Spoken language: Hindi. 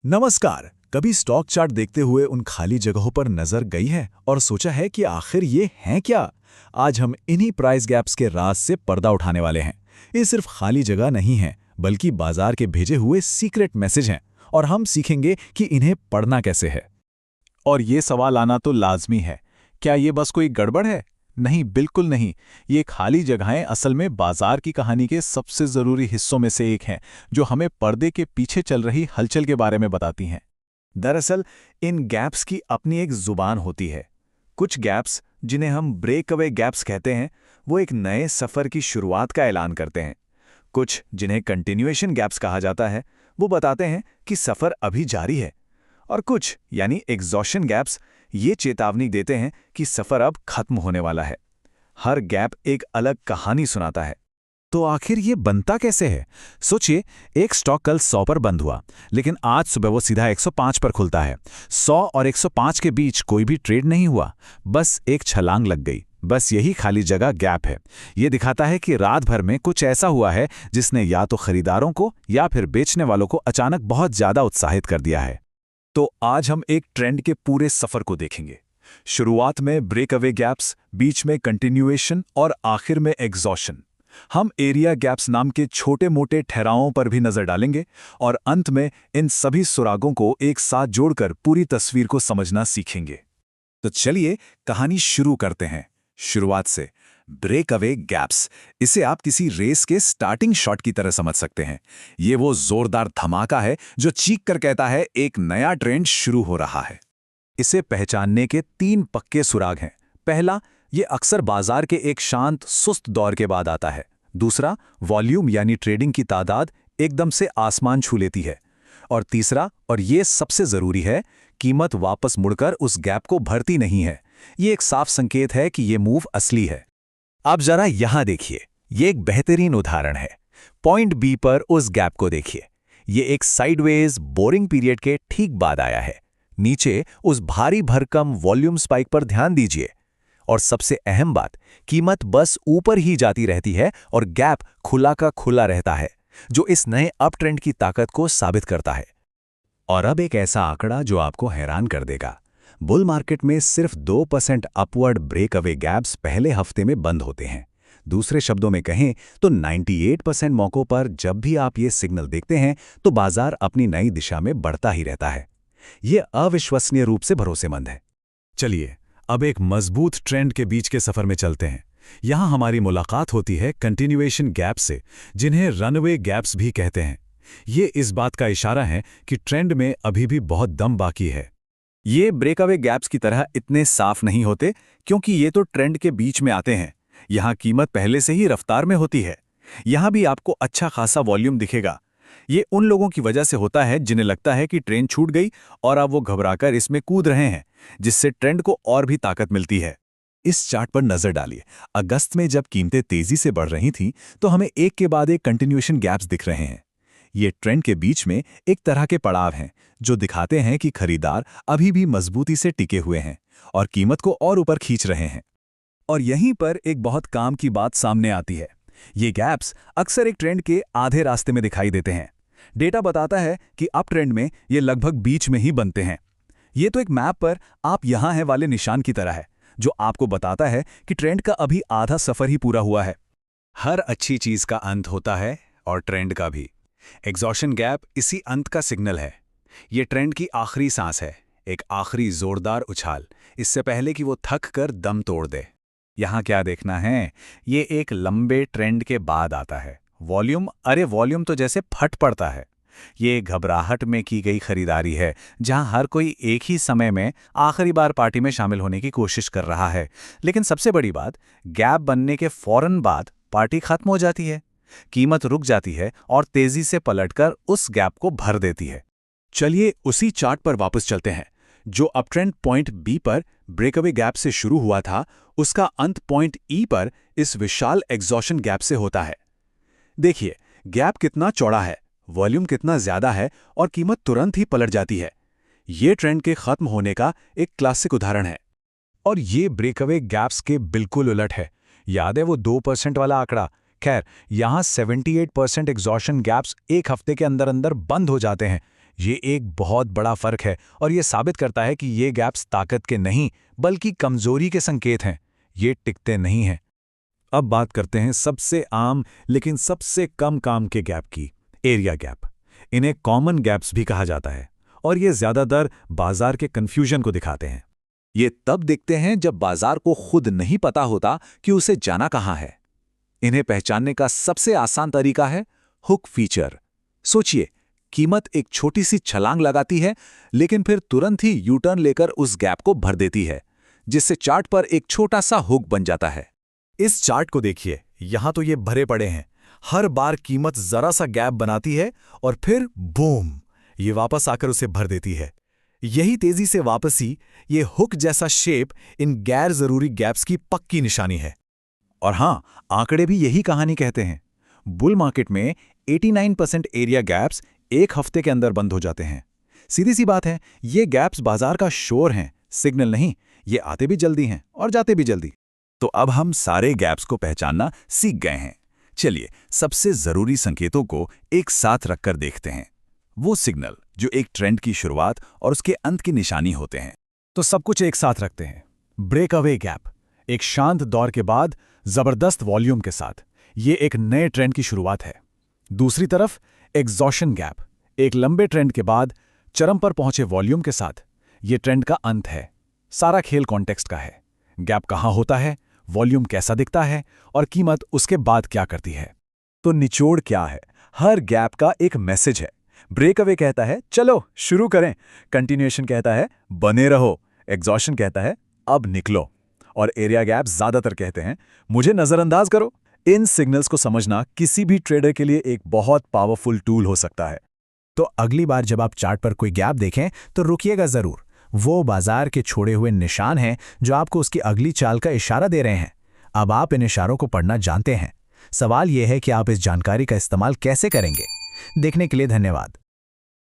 नमस्कार। कभी स्टॉक चार्ट देखते हुए उन खाली जगहों पर नजर गई है और सोचा है कि आखिर ये हैं क्या? आज हम इन्हीं प्राइस गैप्स के राज से पर्दा उठाने वाले हैं। ये सिर्फ खाली जगह नहीं है, बल्कि बाजार के भेजे हुए सीक्रेट मैसेज हैं और हम सीखेंगे कि इन्हें पढ़ना कैसे है। और ये सवाल आना तो लाजमी है। क्या ये बस कोई गड़बड़ है? नहीं, बिल्कुल नहीं। ये खाली जगहें असल में बाजार की कहानी के सबसे ज़रूरी हिस्सों में से एक हैं, जो हमें पर्दे के पीछे चल रही हलचल के बारे में बताती हैं। दरअसल इन गैप्स की अपनी एक जुबान होती है। कुछ गैप्स, जिन्हें हम ब्रेक अवे गैप्स कहते हैं, वो एक नए सफ़र की शुरुआत का ऐलान करते हैं। कुछ, जिन्हें कंटिन्यूएशन गैप्स कहा जाता है, वो बताते हैं कि सफ़र अभी जारी है। और कुछ, यानी एग्जॉशन गैप्स, ये चेतावनी देते हैं कि सफ़र अब खत्म होने वाला है। हर गैप एक अलग कहानी सुनाता है। तो आखिर ये बनता कैसे है? सोचिए, एक स्टॉक कल 100 पर बंद हुआ, लेकिन आज सुबह वो सीधा 105 पर खुलता है। 100 और 105 के बीच कोई भी ट्रेड नहीं हुआ, बस एक छलांग लग गई। बस यही खाली जगह गैप है। ये दिखाता है कि रात भर में कुछ ऐसा हुआ है जिसने या तो खरीदारों को या फिर बेचने वालों को अचानक बहुत ज्यादा उत्साहित कर दिया है। तो आज हम एक ट्रेंड के पूरे सफ़र को देखेंगे। शुरुआत में ब्रेक अवे गैप्स, बीच में कंटिन्यूएशन और आखिर में एग्जॉशन। हम एरिया गैप्स नाम के छोटे मोटे ठहरावों पर भी नजर डालेंगे और अंत में इन सभी सुरागों को एक साथ जोड़कर पूरी तस्वीर को समझना सीखेंगे। तो चलिए कहानी शुरू करते हैं, शुरुआत से। ब्रेक अवे गैप्स, इसे आप किसी रेस के स्टार्टिंग शॉट की तरह समझ सकते हैं। ये वो जोरदार धमाका है जो चीख कर कहता है एक नया ट्रेंड शुरू हो रहा है। इसे पहचानने के 3 पक्के सुराग हैं। पहला, ये अक्सर बाजार के एक शांत सुस्त दौर के बाद आता है। दूसरा, वॉल्यूम यानी ट्रेडिंग की तादाद एकदम से आसमान छू लेती है। और तीसरा, और ये सबसे जरूरी है, कीमत वापस मुड़कर उस गैप को भरती नहीं है। ये एक साफ संकेत है कि ये मूव असली है। अब जरा यहां देखिए, ये एक बेहतरीन उदाहरण है। पॉइंट बी पर उस गैप को देखिए। ये एक साइडवेज बोरिंग पीरियड के ठीक बाद आया है। नीचे उस भारी भरकम वॉल्यूम स्पाइक पर ध्यान दीजिए। और सबसे अहम बात, कीमत बस ऊपर ही जाती रहती है और गैप खुला का खुला रहता है, जो इस नए अप ट्रेंड की ताकत को साबित करता है। और अब एक ऐसा आंकड़ा जो आपको हैरान कर देगा। बुल मार्केट में सिर्फ 2% अपवर्ड ब्रेक अवे गैप्स पहले हफ्ते में बंद होते हैं। दूसरे शब्दों में कहें तो 98% मौकों पर जब भी आप ये सिग्नल देखते हैं तो बाजार अपनी नई दिशा में बढ़ता ही रहता है। ये अविश्वसनीय रूप से भरोसेमंद है। चलिए अब एक मजबूत ट्रेंड के बीच के सफर में चलते हैं। यहां हमारी मुलाकात होती है कंटिन्यूएशन गैप से, जिन्हें रनवे गैप्स भी कहते हैं। ये इस बात का इशारा है कि ट्रेंड में अभी भी बहुत दम बाकी है। ये ब्रेकअवे गैप्स की तरह इतने साफ नहीं होते, क्योंकि ये तो ट्रेंड के बीच में आते हैं। यहां कीमत पहले से ही रफ्तार में होती है। यहां भी आपको अच्छा खासा वॉल्यूम दिखेगा। ये उन लोगों की वजह से होता है जिन्हें लगता है कि ट्रेंड छूट गई और अब वो घबराकर इसमें कूद रहे हैं, जिससे ट्रेंड को और भी ताकत मिलती है। इस चार्ट पर नजर डालिए। अगस्त में जब कीमतें तेजी से बढ़ रही थीं, तो हमें एक के बाद एक कंटिन्यूएशन गैप्स दिख रहे हैं। ये ट्रेंड के बीच में एक तरह के पड़ाव हैं, जो दिखाते हैं कि खरीदार अभी भी मजबूती से टिके हुए हैं और कीमत को और ऊपर खींच रहे हैं। और यहीं पर एक बहुत काम की बात सामने आती है। ये गैप्स अक्सर एक ट्रेंड के आधे रास्ते में दिखाई देते हैं। डेटा बताता है कि अप ट्रेंड में ये लगभग बीच में ही बनते हैं। ये तो एक मैप पर आप यहां हैं वाले निशान की तरह है, जो आपको बताता है कि ट्रेंड का अभी आधा सफर ही पूरा हुआ है। हर अच्छी चीज का अंत होता है, और ट्रेंड का भी। एग्जॉशन गैप इसी अंत का सिग्नल है। ये ट्रेंड की आखिरी सांस है, एक आखिरी जोरदार उछाल, इससे पहले कि वो थक कर दम तोड़ दे। यहां क्या देखना है, ये एक लंबे ट्रेंड के बाद आता है। वॉल्यूम तो जैसे फट पड़ता है। ये घबराहट में की गई खरीदारी है, जहां हर कोई एक ही समय में आखिरी बार पार्टी में शामिल होने की कोशिश कर रहा है। लेकिन सबसे बड़ी बात, गैप बनने के फौरन बाद पार्टी खत्म हो जाती है। कीमत रुक जाती है और तेजी से पलटकर उस गैप को भर देती है। चलिए उसी चार्ट पर वापस चलते हैं। जो अपट्रेंड पॉइंट बी पर ब्रेकअवे गैप से शुरू हुआ था, उसका अंत पॉइंट ई पर इस विशाल एग्जॉशन गैप से होता है। देखिए, गैप कितना चौड़ा है, वॉल्यूम कितना ज्यादा है और कीमत तुरंत ही पलट जाती है। ये ट्रेंड के खत्म होने का एक क्लासिक उदाहरण है। और ये ब्रेकअवे गैप्स के बिल्कुल उलट है। याद है वो 2% वाला आंकड़ा? खैर, यहां 78% एग्जॉशन गैप्स एक हफ्ते के अंदर अंदर बंद हो जाते हैं। ये एक बहुत बड़ा फर्क है और ये साबित करता है कि ये गैप्स ताकत के नहीं बल्कि कमजोरी के संकेत हैं। ये टिकते नहीं हैं। अब बात करते हैं सबसे आम लेकिन सबसे कम काम के गैप की, एरिया गैप। इन्हें कॉमन गैप्स भी कहा जाता है और ये ज्यादातर बाजार के कंफ्यूजन को दिखाते हैं। ये तब दिखते हैं जब बाजार को खुद नहीं पता होता कि उसे जाना कहाँ है। इन्हें पहचानने का सबसे आसान तरीका है हुक फीचर। सोचिए, कीमत एक छोटी सी छलांग लगाती है लेकिन फिर तुरंत ही यू टर्न लेकर उस गैप को भर देती है, जिससे चार्ट पर एक छोटा सा हुक बन जाता है। इस चार्ट को देखिए, यहां तो ये भरे पड़े हैं। हर बार कीमत जरा सा गैप बनाती है और फिर बूम, ये वापस आकर उसे भर देती है। यही तेजी से वापसी, ये हुक जैसा शेप इन गैर जरूरी गैप्स की पक्की निशानी है। और हां, आंकड़े भी यही कहानी कहते हैं। बुल मार्केट में 89% एरिया गैप्स एक हफ्ते के अंदर बंद हो जाते हैं। सीधी सी बात है, ये गैप्स बाजार का शोर हैं, सिग्नल नहीं। ये आते भी जल्दी हैं और जाते भी जल्दी। तो अब हम सारे गैप्स को पहचानना सीख गए हैं। चलिए, सबसे जरूरी संकेतों को एक साथ रखकर देखते हैं। वो सिग्नल जो एक ट्रेंड की शुरुआत और उसके अंत की निशानी होते हैं। तो सब कुछ एक साथ रखते हैं। ब्रेकअवे गैप, एक शांत दौर के बाद जबरदस्त वॉल्यूम के साथ, ये एक नए ट्रेंड की शुरुआत है। दूसरी तरफ एग्जॉशन गैप, एक लंबे ट्रेंड के बाद चरम पर पहुंचे वॉल्यूम के साथ, ये ट्रेंड का अंत है। सारा खेल कॉन्टेक्स्ट का है। गैप कहां होता है, वॉल्यूम कैसा दिखता है और कीमत उसके बाद क्या करती है। तो निचोड़ क्या है? हर गैप का एक मैसेज है। ब्रेकअवे कहता है चलो शुरू करें, कंटिन्यूएशन कहता है बने रहो, एग्जॉशन कहता है अब निकलो, और एरिया गैप ज्यादातर कहते हैं मुझे नजरअंदाज करो। इन सिग्नल्स को समझना किसी भी ट्रेडर के लिए एक बहुत पावरफुल टूल हो सकता है। तो अगली बार जब आप चार्ट पर कोई गैप देखें तो रुकिएगा जरूर। वो बाजार के छोड़े हुए निशान हैं जो आपको उसकी अगली चाल का इशारा दे रहे हैं। अब आप इन इशारों को पढ़ना जानते हैं। सवाल यह है कि आप इस जानकारी का इस्तेमाल कैसे करेंगे। देखने के लिए धन्यवाद।